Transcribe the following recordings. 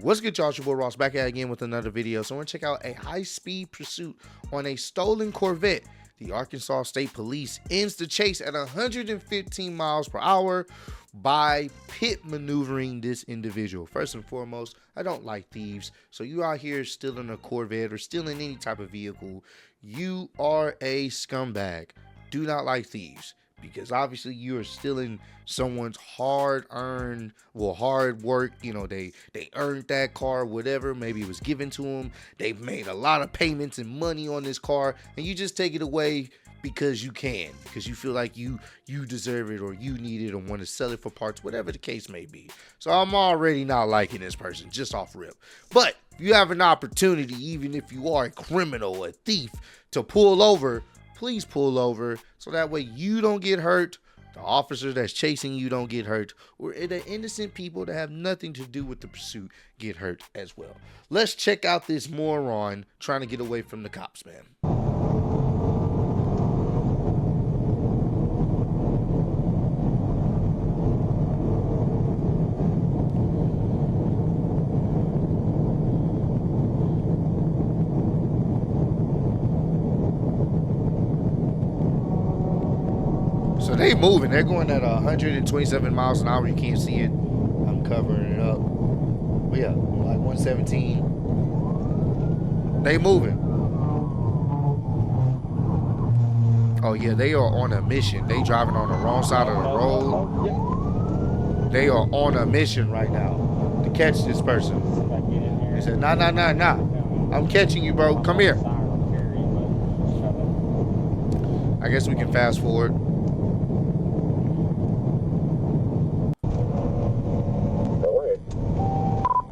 What's good, y'all? It's your boy Ross back at it again with another video. So I want to check out a high-speed pursuit on a stolen Corvette. The Arkansas State Police ends the chase at 115 miles per hour by pit maneuvering this individual. First and foremost, I don't like thieves. So you out here stealing a Corvette or stealing any type of vehicle, you are a scumbag. Do not like thieves, because obviously you are stealing someone's hard-earned, hard work. You know, they earned that car, whatever. Maybe it was given to them. They've made a lot of payments and money on this car, and you just take it away because you can, because you feel like you deserve it, or you need it, or want to sell it for parts, whatever the case may be. So I'm already not liking this person just off rip. But you have an opportunity, even if you are a criminal, a thief, to pull over. Please pull over, so that way you don't get hurt, the officer that's chasing you don't get hurt, or the innocent people that have nothing to do with the pursuit get hurt as well. Let's check out this moron trying to get away from the cops, man. So they moving. They're going at 127 miles an hour. You can't see it. I'm covering it up. But yeah, like 117. They moving. Oh yeah, they are on a mission. They driving on the wrong side of the road. They are on a mission right now to catch this person. They said, nah. I'm catching you, bro. Come here. I guess we can fast forward.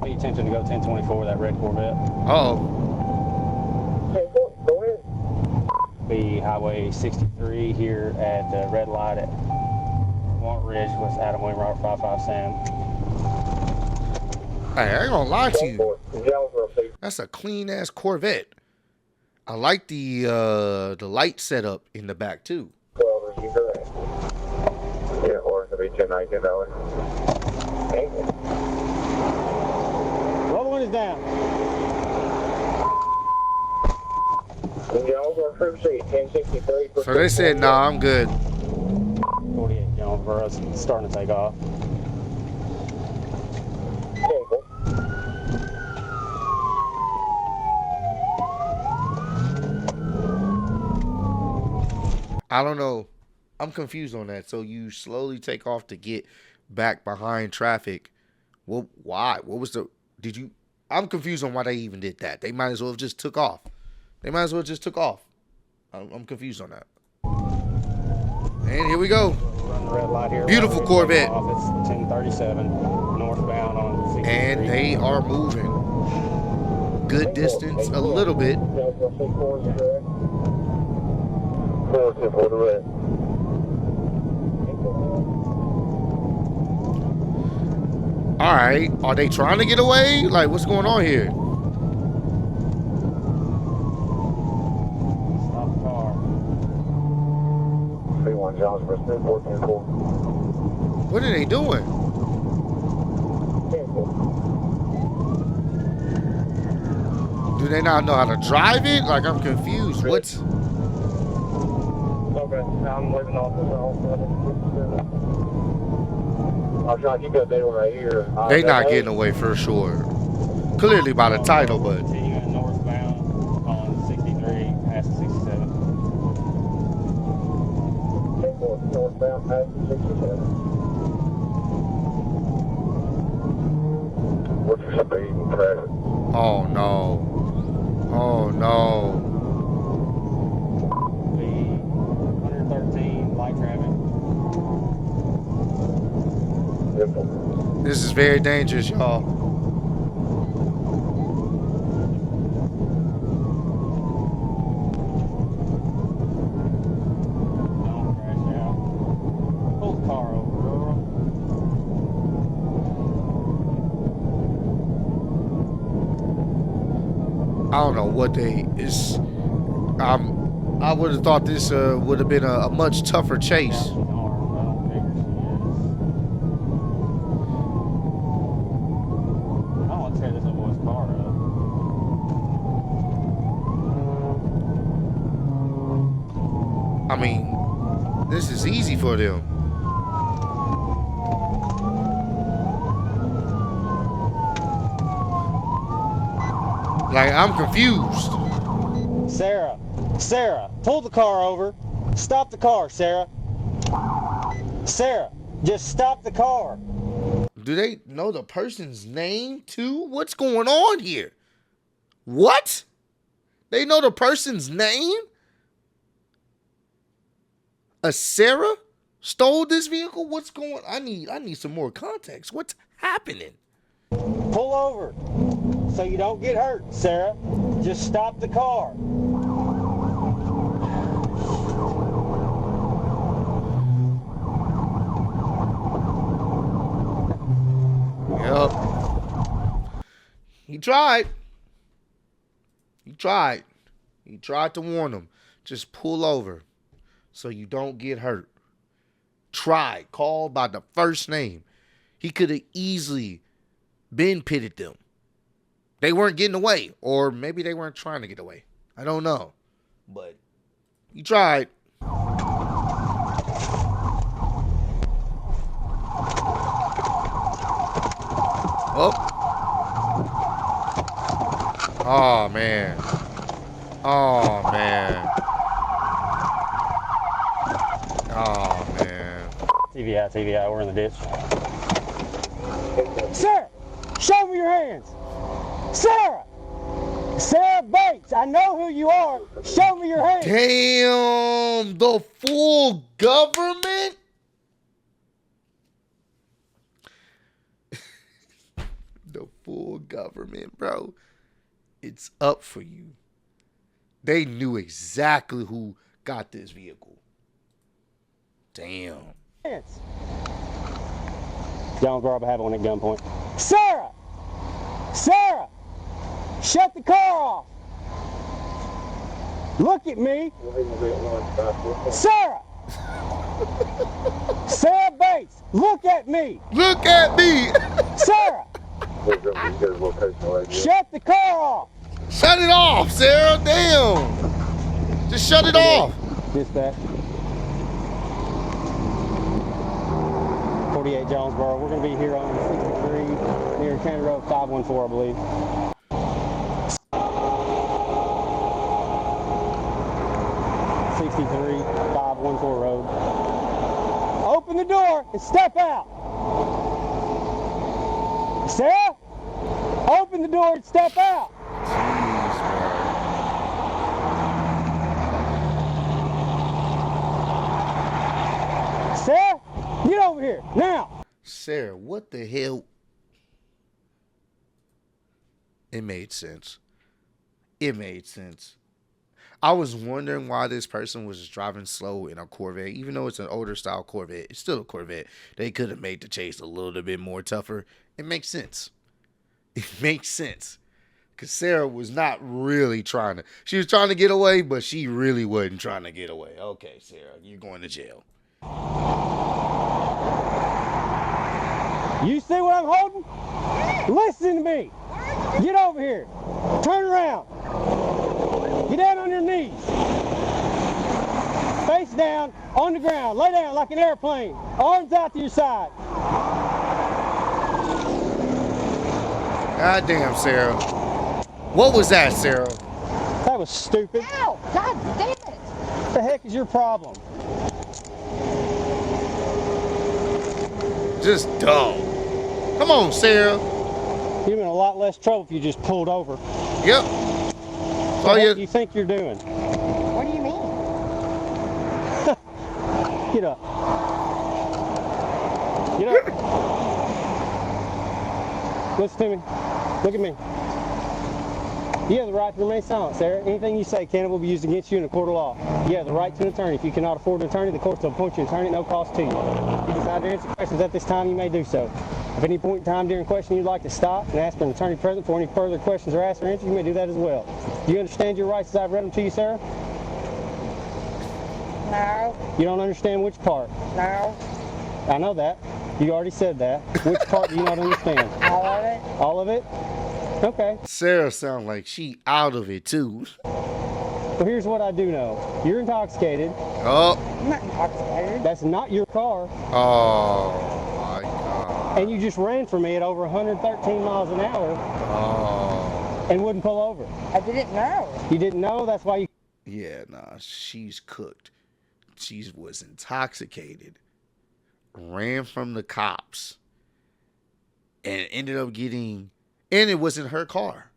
Attention to go 1024, that red Corvette. Uh-oh. Go ahead. Be Highway 63 here at the red light at Walnut Ridge, West Adam William Robert 55 Sam. Hey, I ain't gonna lie to you. That's a clean ass Corvette. I like the light setup in the back too. 12, you correct. Yeah, or it'll be $10.19. Thank you. Is down. So they said, nah, I'm good. 48 gallons for us starting to take off. I don't know. I'm confused on that. So you slowly take off to get back behind traffic. Well, why? What was the... Did you... I'm confused on why they even did that. They might as well have just took off. I'm confused on that. And here we go. Run the red light here. Beautiful Corvette. It's 1037 northbound on 63. And they are moving. Good distance, a little bit. All right, are they trying to get away? Like, what's going on here? Stop the car. B1 Johnson, 14-4. What are they doing? Do they not know how to drive it? Like, I'm confused. What's... Okay, I'm leaving off this I'll try to keep that data right here. They not getting away for sure. Clearly by the title, but... Continuing northbound on 63 past 67. Northbound past 67. What's your speed and traffic? Oh no. Oh no. Be 113 light traffic. This is very dangerous, y'all. Don't crash out. Pull the car over, Earl. I don't know what they is. I would have thought this would have been a much tougher chase. I don't want to tear this I mean, this is easy for them. Like, I'm confused. Sarah, pull the car over. Stop the car, Sarah. Sarah, just stop the car. Do they know the person's name too? What's going on here? What? They know the person's name? A Sarah stole this vehicle? What's going on? I need some more context. What's happening? Pull over so you don't get hurt, Sarah. Just stop the car. Yep. He tried. He tried to warn him. Just pull over so you don't get hurt. Try. Call by the first name. He could have easily been pitted them. They weren't getting away. Or maybe they weren't trying to get away. I don't know. But he tried. Oh. Oh, man. Oh, man. Oh, man. TV out, we're in the ditch. Sarah, show me your hands. Sarah Bates, I know who you are. Show me your hands. Damn, the full government? The full government, bro. It's up for you. They knew exactly who got this vehicle. Damn. Don't grab a habit one at gunpoint. Sarah, shut the car off. Look at me. Sarah Bates, look at me. Look at me. Sarah, shut the car off. Shut it off, Sarah. Damn. Just shut it off. Dispatch. 48 Jonesboro. We're going to be here on 63 near County Road 514, I believe. Road. Open the door and step out. Sarah, open the door and step out. Sarah, get over here now. Sarah, what the hell? It made sense. It made sense. I was wondering why this person was driving slow in a Corvette. Even though it's an older style Corvette, it's still a Corvette. They could have made the chase a little bit more tougher. It makes sense. It makes sense. Because Sarah was not really trying to. She was trying to get away, but she really wasn't trying to get away. Okay, Sarah, you're going to jail. You see what I'm holding? Listen to me. Get over here. Turn around. Get down on your knees. Face down on the ground. Lay down like an airplane. Arms out to your side. God damn, Sarah. What was that, Sarah? That was stupid. Ow! God damn it! What the heck is your problem? Just dumb. Come on, Sarah. You're in a lot less trouble if you just pulled over. Yep. What do you think you're doing? What do you mean? Get up. Get up. Listen to me. Look at me. You have the right to remain silent, Sarah. Anything you say can and will be used against you in a court of law. You have the right to an attorney. If you cannot afford an attorney, the court will appoint you an attorney at no cost to you. If you decide to answer questions at this time, you may do so. If at any point in time during question you'd like to stop and ask for an attorney present for any further questions are asked or answered, you may do that as well. Do you understand your rights as I've read them to you, Sarah? No. You don't understand which part? No. I know that. You already said that. Which part do you not understand? All of it? All of it? Okay. Sarah sounds like she out of it too. Well, here's what I do know. You're intoxicated. Oh. I'm not intoxicated. That's not your car. Oh my God. And you just ran from me at over 113 miles an hour Oh. and wouldn't pull over. I didn't know. You didn't know? That's why you... Yeah, nah, she's cooked. She was intoxicated, ran from the cops, and ended up getting, and it wasn't her car.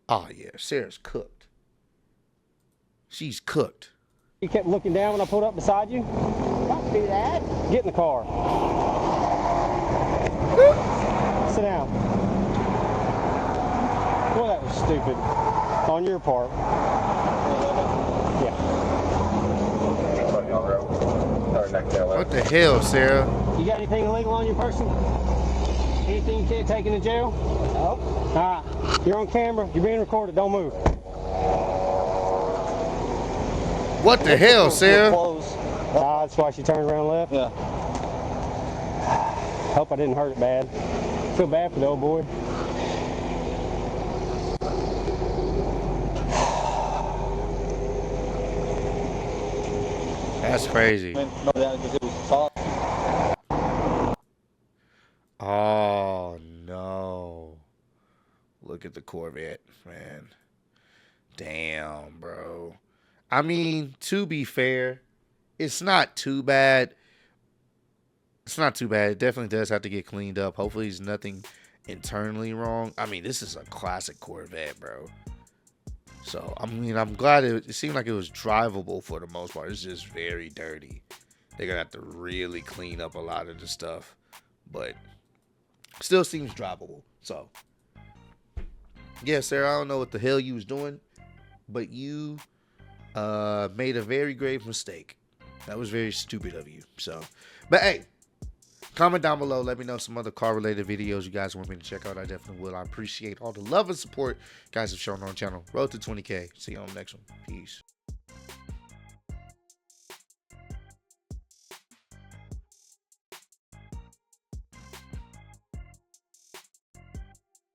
Oh yeah, Sarah's cooked. She's cooked. You kept looking down when I pulled up beside you? Don't do that. Get in the car. Sit down. Well, that was stupid. On your part. Yeah. What the hell, Sarah? You got anything illegal on your person? Anything you can't take into jail? Nope. All right. You're on camera. You're being recorded. Don't move. What the hell, Sarah? That's why she turned around and left? Yeah. Hope I didn't hurt it bad. Feel bad for the old boy. That's crazy. Oh no. Look at the Corvette, man. Damn, bro. I mean, to be fair, it's not too bad. It's not too bad. It definitely does have to get cleaned up. Hopefully there's nothing internally wrong. I mean, this is a classic Corvette, bro. So, I mean, I'm glad it seemed like it was drivable for the most part. It's just very dirty. They're going to have to really clean up a lot of the stuff. But still seems drivable. So, yeah, Sarah, I don't know what the hell you was doing. But you made a very grave mistake. That was very stupid of you. So, but hey, comment down below. Let me know some other car-related videos you guys want me to check out. I definitely will. I appreciate all the love and support you guys have shown on the channel. Road to 20K. See you on the next one. Peace.